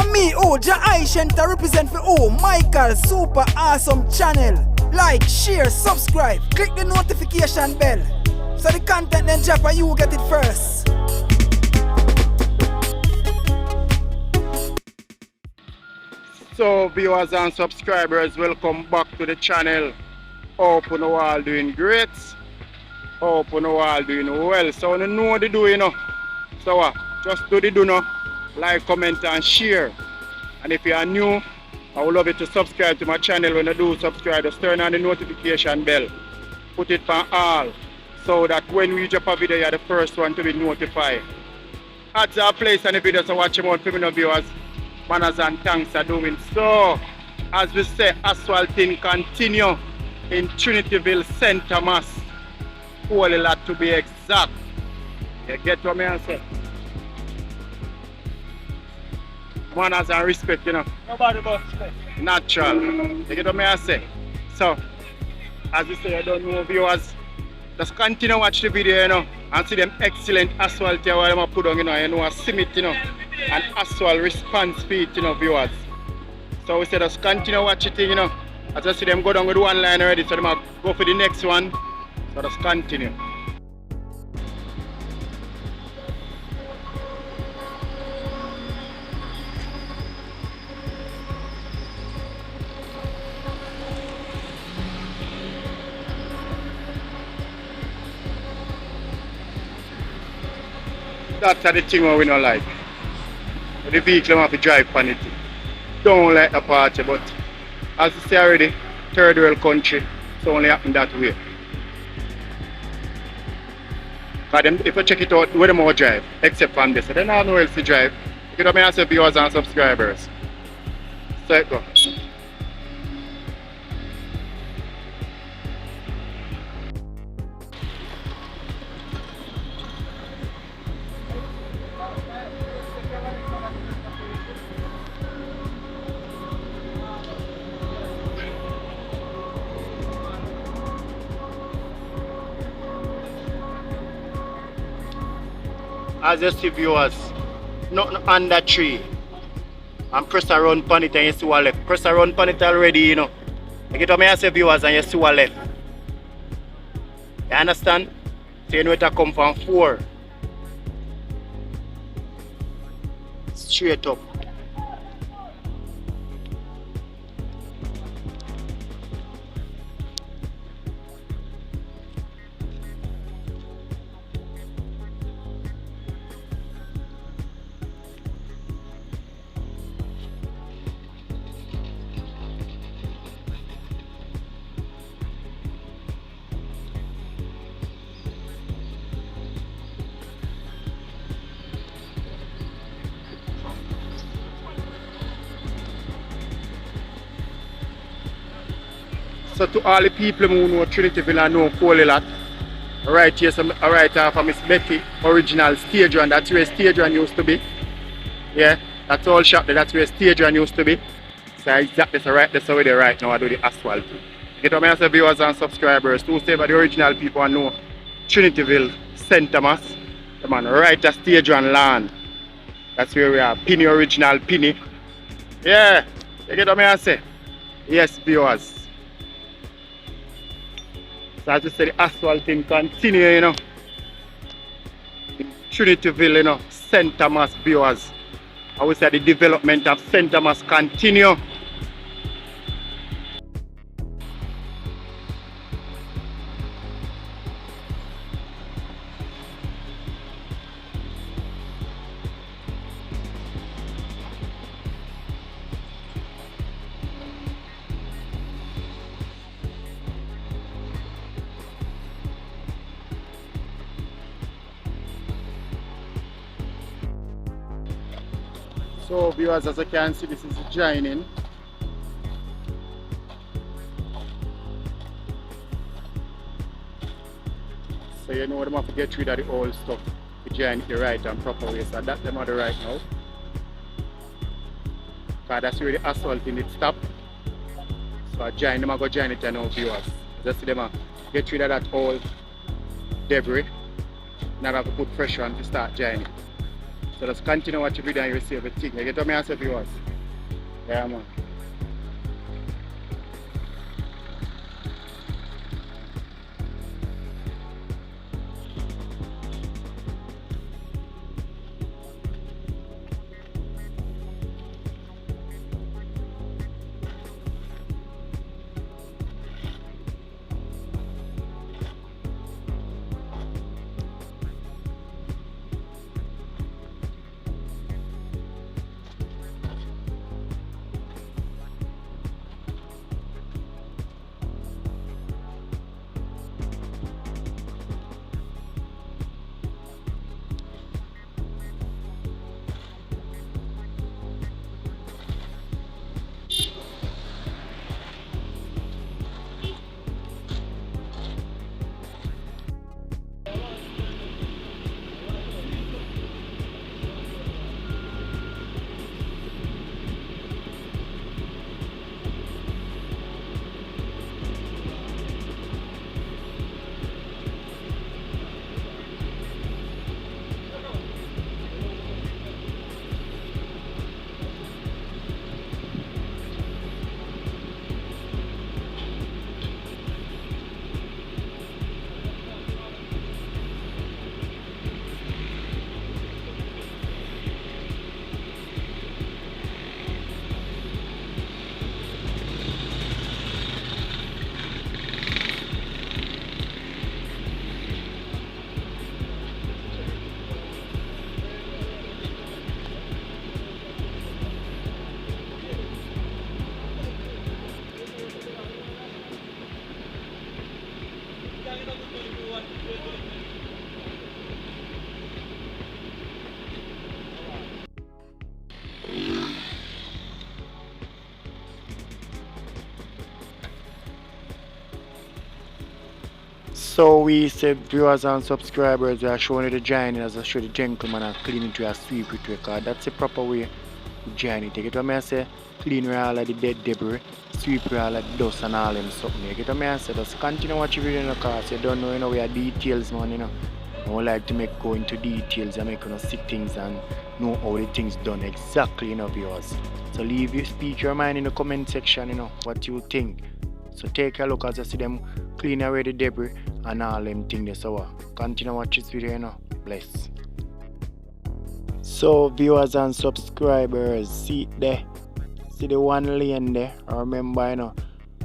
And me, Aishenta represent for Michael Super Awesome Channel. Like, share, subscribe, click the notification bell. So the content then drop and you get it first. So viewers and subscribers, welcome back to the channel. Hope you know all doing great. Hope you know all doing well. So you know what to do, you know. So just do the do now. Like, comment and share. And if you are new, I would love you to subscribe to my channel. When you do subscribe, just turn on the notification bell. Put it on all, so that when we drop a video, you are the first one to be notified. Add our place and the videos to watch them out for me, viewers. Manners and thanks are doing. So, as we say, asphalting continue in Trinityville, St. Thomas. Whole lot to be exact. You get what I say? Manners and respect, you know. Nobody but respect. Natural. You get what I say? So, as we say, I don't know, viewers. Just continue watch the video, you know, and see them excellent asphalt here while I put on, you know, a cement, you know, and asphalt response speed, you know, viewers. So we say just continue watch it, you know. As I see them go down with one line already, so they might go for the next one. So just continue. That's the thing we don't like. The vehicle have to drive on it. Don't like the party, but as I say already, third world country, it's only happen that way. But then, if you check it out, where they more drive, except from this, they don't have nowhere else to drive. You know, I say viewers and subscribers. So it goes. As you see, viewers, nothing under tree. And press around pan it and you see what left. Press around pan it already, you know. You get what I say, viewers, and you see what left. You understand? So you know it come from 4. Straight up. So to all the people who know Trinityville and know Cole lot, right here, right after Miss Betty, original stage one, that's where stage one used to be. Yeah, that's all shop there, that's where stage one used to be. So exactly, so right there, so where they right now I do the asphalt. Get what I say, viewers and subscribers, to say about the original people who know Trinityville, St. Thomas, the man right at stage one land. That's where we are, Penny original Penny. Yeah, you get what I say? Yes, viewers. So as I said, the asphalting continue, you know. In Trinityville, you know, St. Thomas, viewers. I would say the development of St. Thomas continue. So viewers, as you can see, this is joining. So you know them have to get rid of the old stuff to join it the right and proper way. So that's them are the right now. Because that's where the asphalt in it stop. So I join them, I go join it now, viewers. Just see them get rid of that old debris. Now I have to put pressure on to start joining it. So just continue watch the video and you will see everything. You get what I say, viewers? Yeah, man. So we said viewers and subscribers, we are showing you the journey as I show the gentleman and clean it to a sweep it record. That's the proper way to journey. Take it what I say, clean all of the dead debris, sweep all of the dust and all them something. You get what I say, just continue watching video in the car so you don't know, we are details man, I would like to go into details and make see things and know how the things done exactly, viewers. So leave your speak your mind in the comment section, what you think. So take a look as I see them clean away the debris and all them things. So continue watch this video, bless. So viewers and subscribers, see there, see the one lane there. Remember,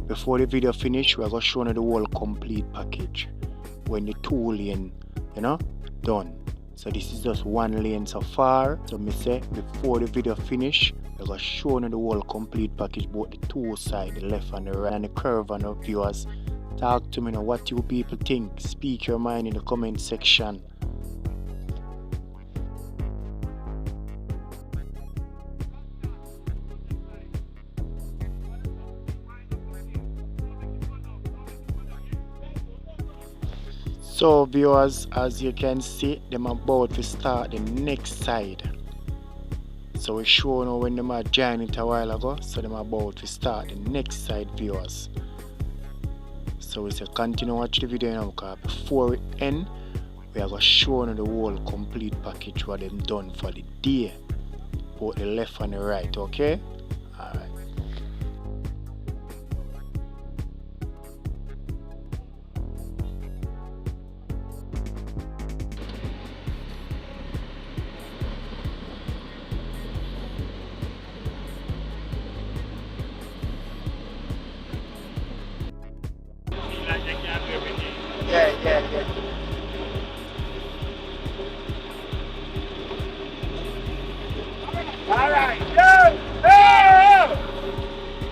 before the video finish, we're gonna show you the whole complete package. When the 2 lane, done. So this is just 1 lane so far. So me say before the video finish, we're gonna show you the whole complete package, both the 2 sides, the left and the right, and the curve. And the viewers, talk to me now. What you people think? Speak your mind in the comment section. So viewers, as you can see, them about to start the next side. So we show now when them are join it a while ago, so them about to start the next side, viewers. So we say continue watch the video now, because before we end, we are going to show you the whole complete package what them done for the day, both the left and the right, okay? Alright. Yeah. All right, go!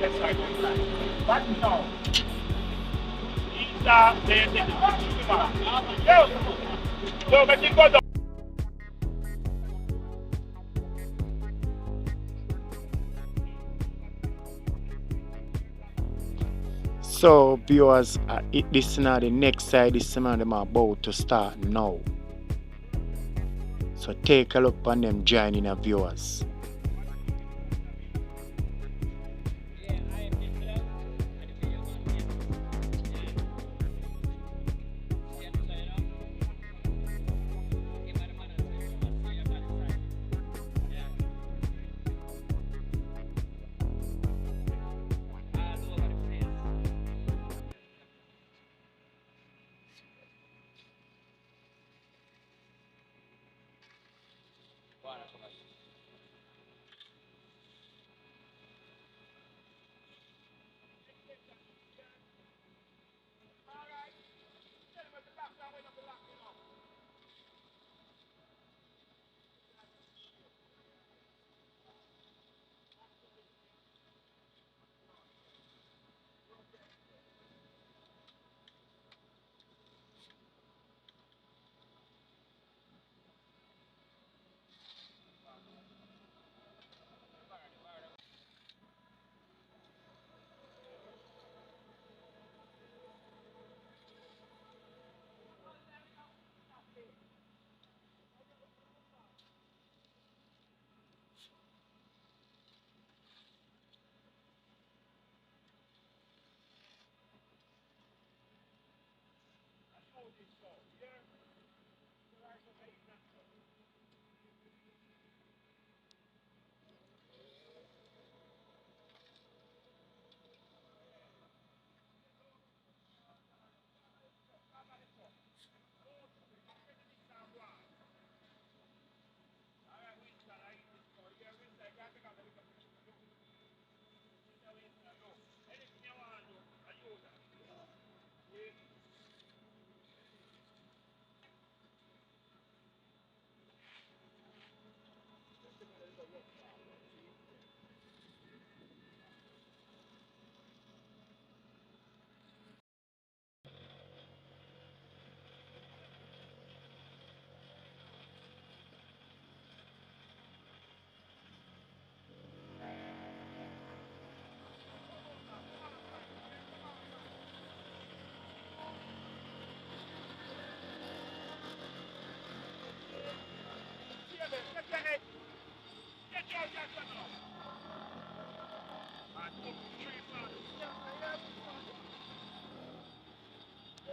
Yes, I do. But no. Go, make it go down. So viewers, this is now the next side. This is now them about to start now. So take a look on them joining the viewers.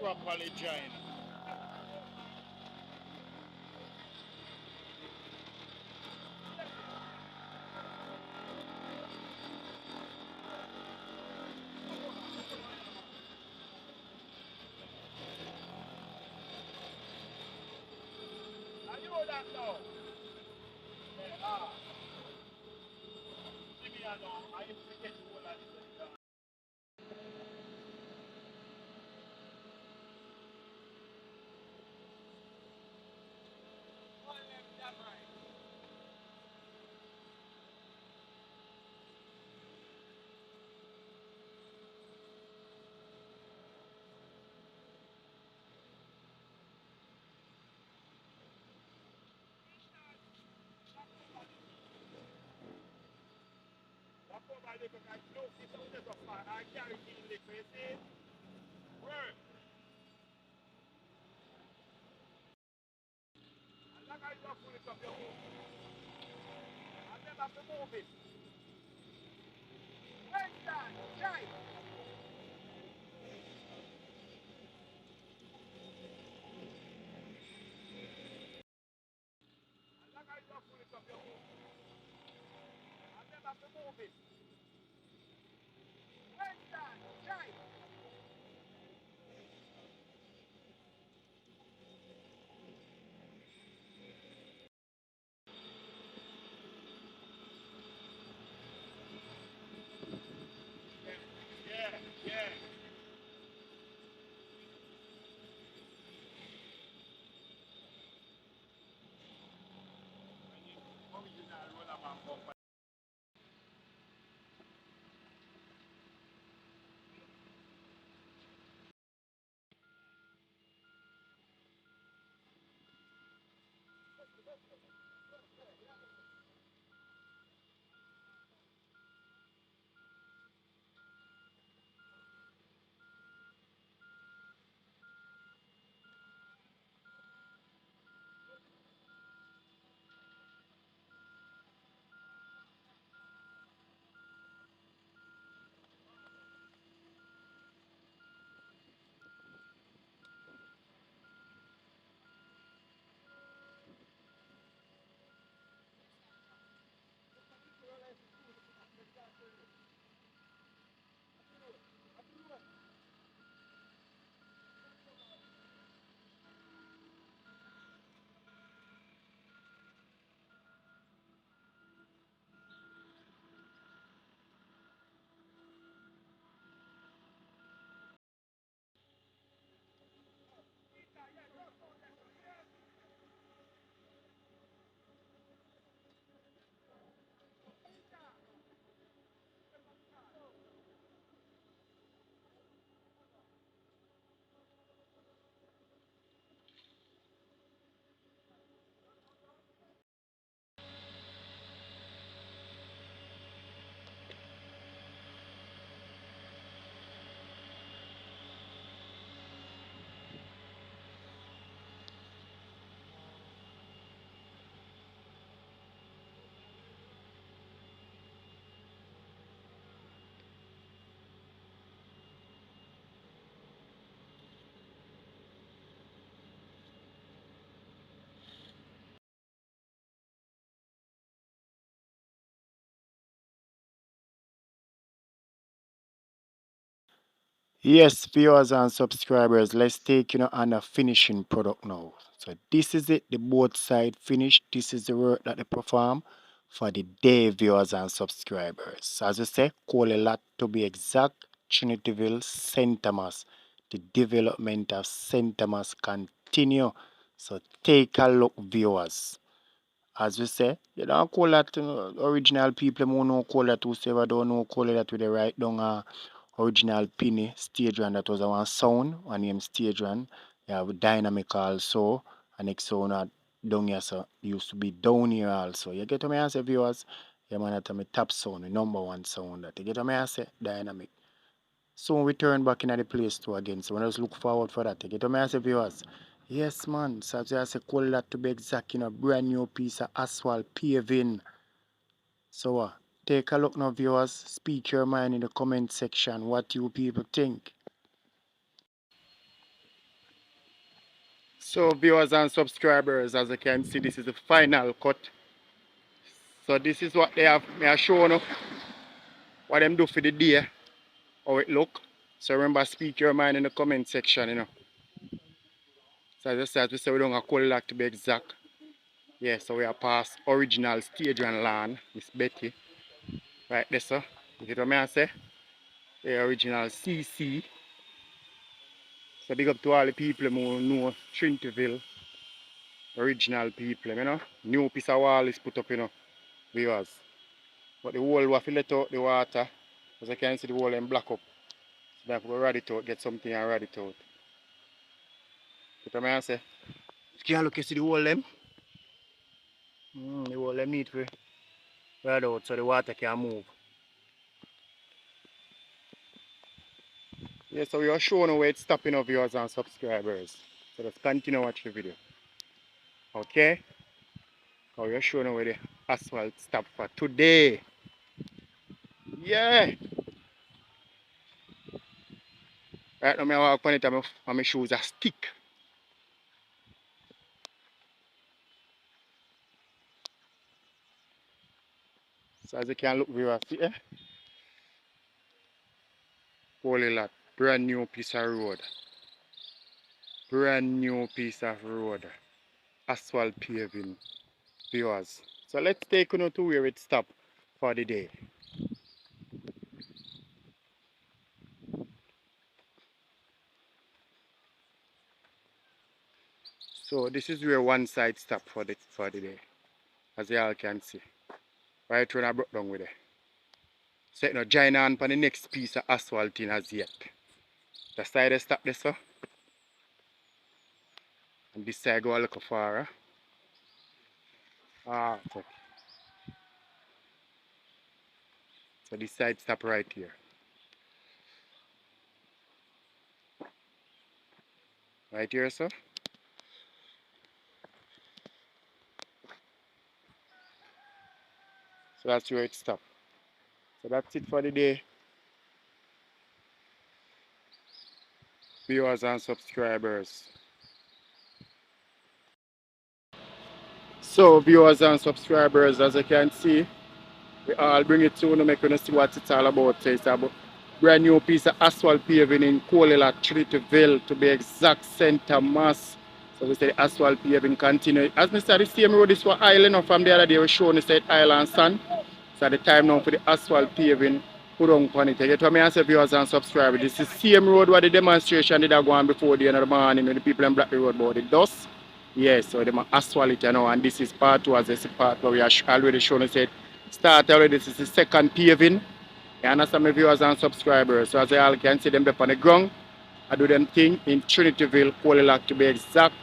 Properly joined. I know that now. Leave me alone. I used to get you all that is That's what I look at. No, see, some of this fire. I carry the liquor, you see? Work. And like I just pull it up your home. And then have to move it. Where's that? Jai. And like I just pull it up your home. And then have to move it. Where's that? Jai. Yeah, yeah. Original roller man bumper. Yes, viewers and subscribers, let's take on a finishing product now. So this is it, the both side finished. This is the work that they perform for the day, viewers and subscribers. As I say, call a lot to be exact, Trinityville, St. Thomas. The development of St. Thomas continue. So take a look, viewers. As we say, you don't call that original people who know call that whosoever don't know call that with the right down original penny stage run that was one sound, one name stage run. You have dynamic also, and next sound down here so used to be down here also. You get what I say, viewers? Yeah man, that's my top sound, the number one sound that you get what I say? Dynamic. Soon we turn back in the Play Store again. So when I just look forward for that. You get what I say, viewers? Yes, man. So as I say, call that to be exact, brand new piece of asphalt paving. So take a look now, viewers. Speak your mind in the comment section. What you people think. So viewers and subscribers, as you can see, this is the final cut. So this is what they have me shown you. What them do for the day. How it look. So remember, speak your mind in the comment section, So as I said, we say we don't have call that to be exact. Yeah, so we are past original stage and land, Miss Betty. Right there, sir. You get what I say? The original CC. So big up to all the people who know Trinityville. Original people, New piece of wall is put up, viewers. But the whole will let out the water. As I can see the whole and black up. So that we rad it out, get something and rad it out. Get what I say? You can look, you see the whole them? The whole them need to rad out so the water can move. Yeah, so we are showing where it's stopping of viewers and subscribers. So let's continue watch the video. Okay? So we are showing where the asphalt stop for today. Yeah! Right now I walk on it and my shoes are stick. So as you can look viewers, see Holy lot. Brand new piece of road. Brand new piece of road. Asphalt paving. Viewers. So let's take you to where it stop for the day. So this is where one side stop for the day. As you all can see. Right when I broke down with it. So you join on for the next piece of asphalt in as yet. The side stop this so. And this side go a little far. Okay. So this side stop right here. Right here, sir. So that's where it stops. So that's it for the day. Viewers and subscribers. So viewers and subscribers, as you can see, we all bring it to you to make you see what it's all about. So it's about brand new piece of asphalt paving in Colela, Trinityville, to be exact, St. Thomas. So we say the asphalt paving continue. As I said, the same road is for island from the other day we showing the said island sun. So at the time now for the asphalt paving, put on it. You get what I say, viewers and subscribers. This is the same road where the demonstration did go on before the end of the morning when the people in Black the road about the dust. Yes, so they asphalt it and this is part 2 as this is part where we are already shown said start already. This is the second paving. You understand my viewers and subscribers. So as you all can see them up on the ground. I do them thing in Trinityville, Colela to be exact.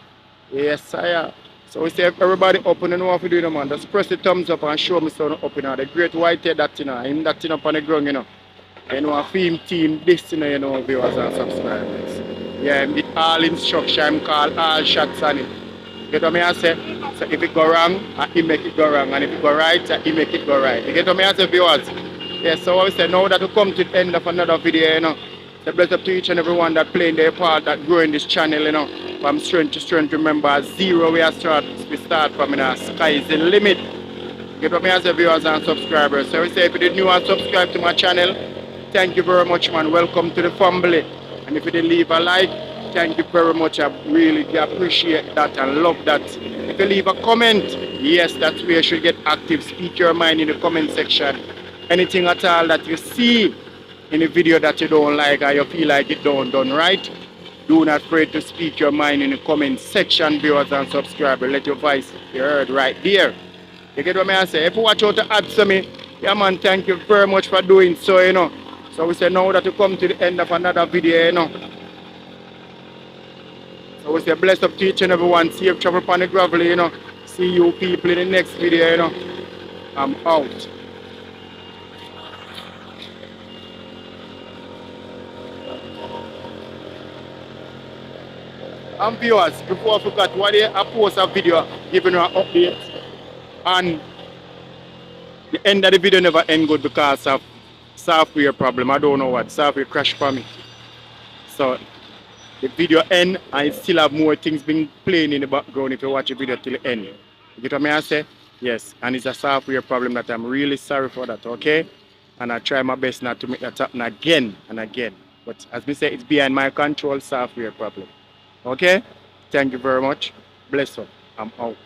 Yes, sir. So we say everybody open and know what to do, man. Just press the thumbs up and show me something up, The great white head that, him that thing up on the ground, a film team, this, viewers and subscribers. Yeah, him get all instruction, him call all shots on it. You get what I say? So if it go wrong, he make it go wrong. And if it go right, he make it go right. You get what I say, viewers? Yeah, so we say now that we come to the end of another video, So bless up to each and everyone that playing their part, that growing this channel, From strength to strength, remember, zero we start from, sky is the limit. Get what I say, viewers and subscribers. So we say if you did new and subscribe to my channel, thank you very much, man. Welcome to the family. And if you did leave a like, thank you very much. I really appreciate that and love that. If you leave a comment, yes, that's where you should get active. Speak your mind in the comment section. Anything at all that you see in the video that you don't like or you feel like it don't done right, do not afraid to speak your mind in the comment section, viewers and subscribers. Let your voice be heard right there. You get what I say? If you watch out to add to me, yeah man, thank you very much for doing so, you know. So we say now that you come to the end of another video, you know. So we say bless up to each and everyone. Safe travel upon the gravel, you know. See you people in the next video, you know. I'm out. And viewers, before I forgot, I post a video giving you an update. And the end of the video never end good because of software problem. I don't know what. Software crash for me. So the video end and still have more things being playing in the background if you watch the video till the end. You get what I say? Yes. And it's a software problem that I'm really sorry for that, okay? And I try my best not to make that happen again and again. But as we say, it's behind my control, software problem. Okay? Thank you very much. Bless up. I'm out.